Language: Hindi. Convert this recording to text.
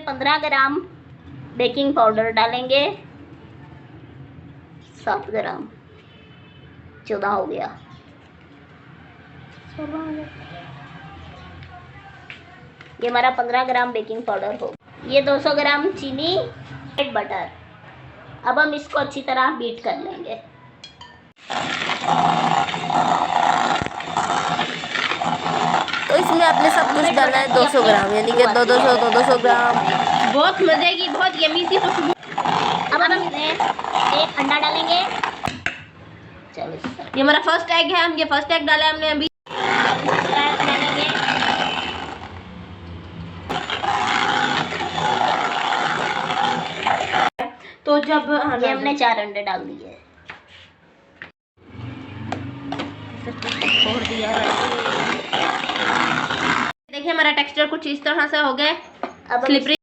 15 ग्राम बेकिंग पाउडर डालेंगे, 7 ग्राम, 14 हो गया, 16 हो गया। ये हमारा 15 ग्राम बेकिंग पाउडर हो। ये 200 ग्राम चीनी, बटर। अब हम इसको अच्छी तरह बीट कर लेंगे। तो इसमें आपने सब कुछ डाला है 200 ग्राम, यानी कि 200 ग्राम। बहुत मजे की, बहुत यम्मी सी खुशबू। अब हम इसमें एक अंडा डालेंगे। चलो, ये हमारा फर्स्ट एग है, हम ये फर्स्ट एग डाला है हमने अभी। डालेंगे। तो जब ये हमने 4 अंडे डाल दिए। छोड़ दिया। देखिए हमारा टेक्सचर कुछ इस तरह से हो गया, अब स्लिपरी।